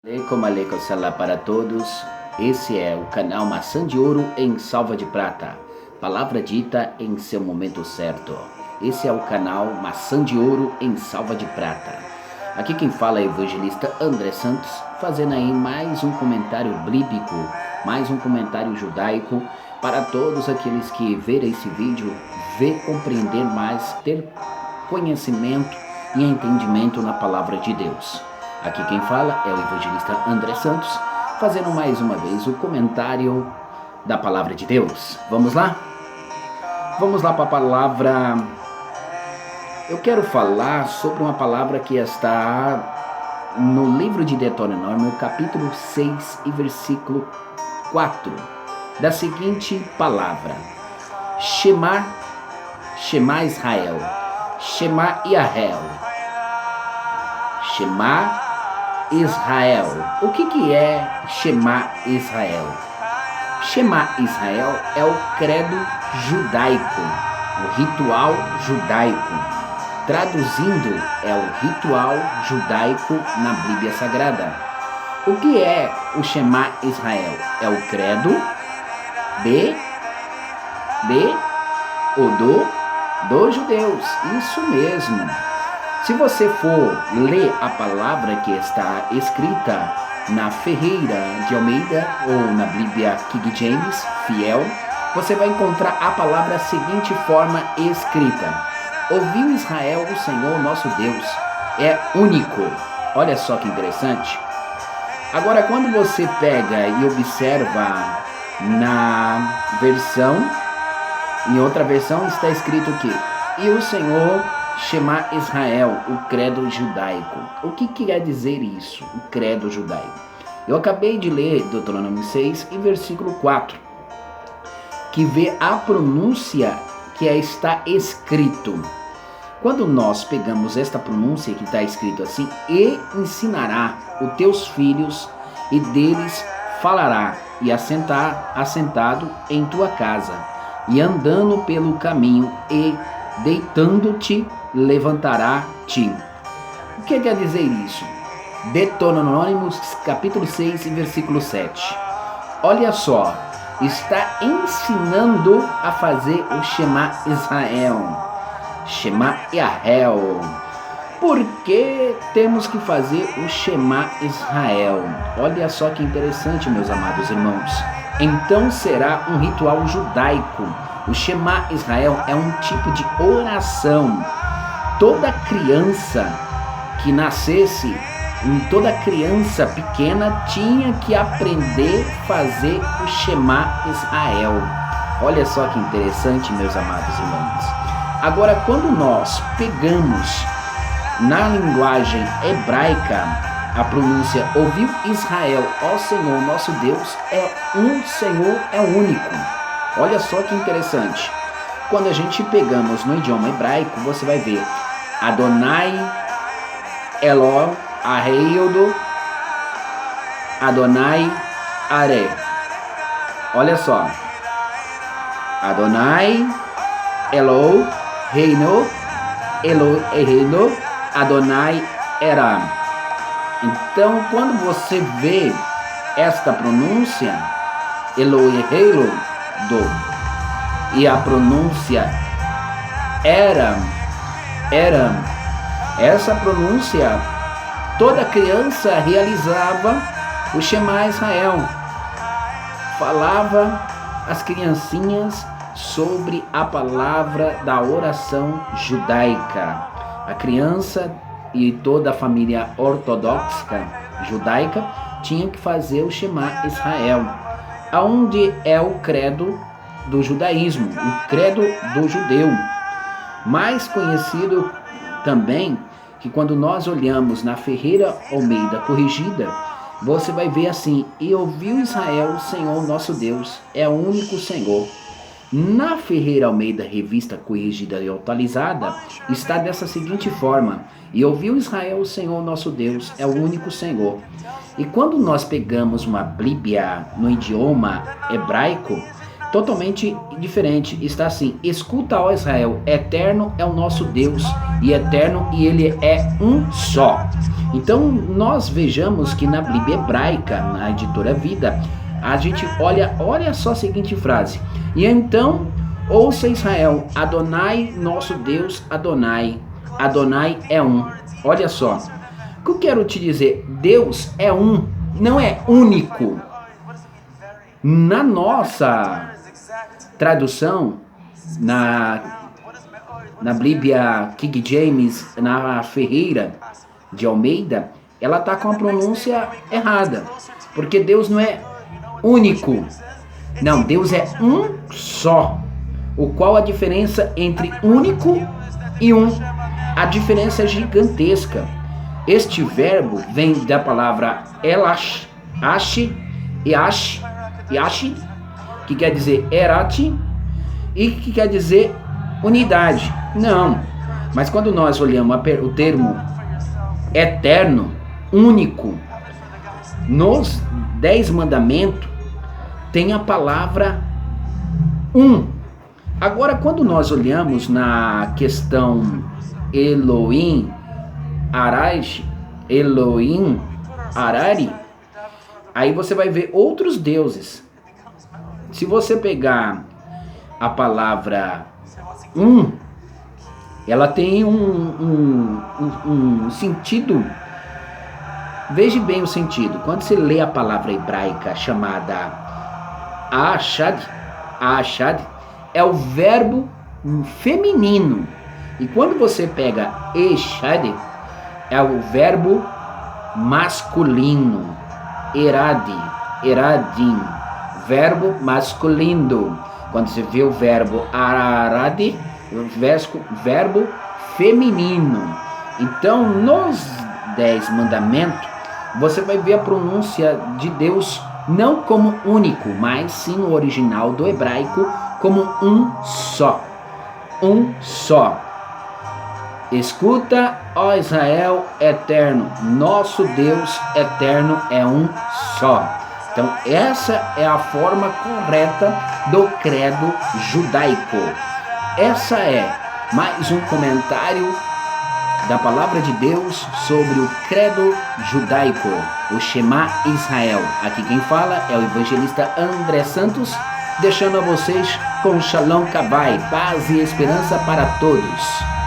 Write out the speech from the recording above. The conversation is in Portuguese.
Aleikum salam para todos. Esse é o canal Maçã de Ouro em Salva de Prata. Palavra dita em seu momento certo. Esse é o canal Maçã de Ouro em Salva de Prata. Aqui quem fala é o evangelista André Santos, fazendo aí mais um comentário bíblico, mais um comentário judaico para todos aqueles que verem esse vídeo, compreender mais, ter conhecimento e entendimento na palavra de Deus. Aqui quem fala é o evangelista André Santos, fazendo mais uma vez o comentário da palavra de Deus. Vamos lá? Vamos lá para a palavra. Eu quero falar sobre uma palavra que está no livro de Deuteronômio, capítulo 6 e versículo 4, da seguinte palavra: Shema Israel, Shema Yahel, Shema Israel. O que é Shema Israel? Shema Israel é o credo judaico, o ritual judaico. Traduzindo, é o ritual judaico na Bíblia Sagrada. O que é o Shema Israel? É o credo dos judeus. Isso mesmo. Se você for ler a palavra que está escrita na Ferreira de Almeida ou na Bíblia King James, fiel, você vai encontrar a palavra da seguinte forma escrita: Ouviu Israel, o Senhor nosso Deus é único. Olha só que interessante. Agora, quando você pega e observa na versão, em outra versão está escrito que e o Senhor Shema Israel, o credo judaico. O que quer dizer isso, o credo judaico? Eu acabei de ler Deuteronômio 6 e versículo 4, que vê a pronúncia que está escrito. Quando nós pegamos esta pronúncia que está escrito assim: e ensinará os teus filhos, e deles falará, e assentado em tua casa, e andando pelo caminho, e deitando-te, levantará-te. O que quer dizer isso? Deuteronômio capítulo 6 e versículo 7. Olha só, está ensinando a fazer o Shema Israel, Shema Yahel. Por que temos que fazer o Shema Israel? Olha só que interessante, meus amados irmãos. Então será um ritual judaico. O Shema Israel é um tipo de oração. Toda criança que nascesse, toda criança pequena tinha que aprender a fazer o Shema Israel. Olha só que interessante, meus amados irmãos. Agora, quando nós pegamos na linguagem hebraica a pronúncia ouviu Israel, ó Senhor nosso Deus, Senhor é único. Olha só que interessante. Quando a gente pegamos no idioma hebraico, você vai ver Adonai, Eloi, Arreido, Adonai, Are. Olha só. Adonai, Eloi, Reino, Eloi, Reino, Adonai, Era. Então, quando você vê esta pronúncia, Eloi, Reino, e a pronúncia era, essa pronúncia, toda criança realizava o Shema Israel. Falava as criancinhas sobre a palavra da oração judaica. A criança e toda a família ortodoxa judaica tinha que fazer o Shema Israel, aonde é o credo do judaísmo, o credo do judeu, mais conhecido também que quando nós olhamos na Ferreira Almeida corrigida, você vai ver assim: e ouviu Israel, o Senhor nosso Deus é o único Senhor. Na Ferreira Almeida revista corrigida e atualizada está dessa seguinte forma: e ouviu Israel, o Senhor nosso Deus é o único Senhor. E quando nós pegamos uma Bíblia no idioma hebraico, totalmente diferente, está assim: escuta, ó Israel, eterno é o nosso Deus, e eterno, e ele é um só. Então, nós vejamos que na Bíblia hebraica, na editora Vida, a gente olha só a seguinte frase: e então, ouça Israel, Adonai, nosso Deus, Adonai, Adonai é um. Olha só, o que eu quero te dizer? Deus é um, não é único. Na nossa tradução, na Bíblia King James, na Ferreira de Almeida, ela está com a pronúncia errada, porque Deus não é único. Não, Deus é um só. O qual a diferença entre único e um? A diferença é gigantesca. Este verbo vem da palavra elash, yashi, que quer dizer erati, e que quer dizer unidade. Não, mas quando nós olhamos o termo eterno, único, nos 10 mandamentos tem a palavra um. Agora, quando nós olhamos na questão Elohim, Arari, aí você vai ver outros deuses. Se você pegar a palavra um, ela tem um sentido. Veja bem o sentido. Quando você lê a palavra hebraica chamada Achad, é o verbo feminino. E quando você pega Eshad, é o verbo masculino. Eradim, verbo masculino. Quando você vê o verbo Aradi, verbo feminino. Então, nos 10 mandamentos, você vai ver a pronúncia de Deus não como único, mas sim no original do hebraico como um só. Um só. Escuta, ó Israel eterno, nosso Deus eterno é um só. Então, essa é a forma correta do credo judaico. Essa é mais um comentário da palavra de Deus sobre o credo judaico, o Shema Israel. Aqui quem fala é o evangelista André Santos, deixando a vocês com Shalom Kabai, paz e esperança para todos.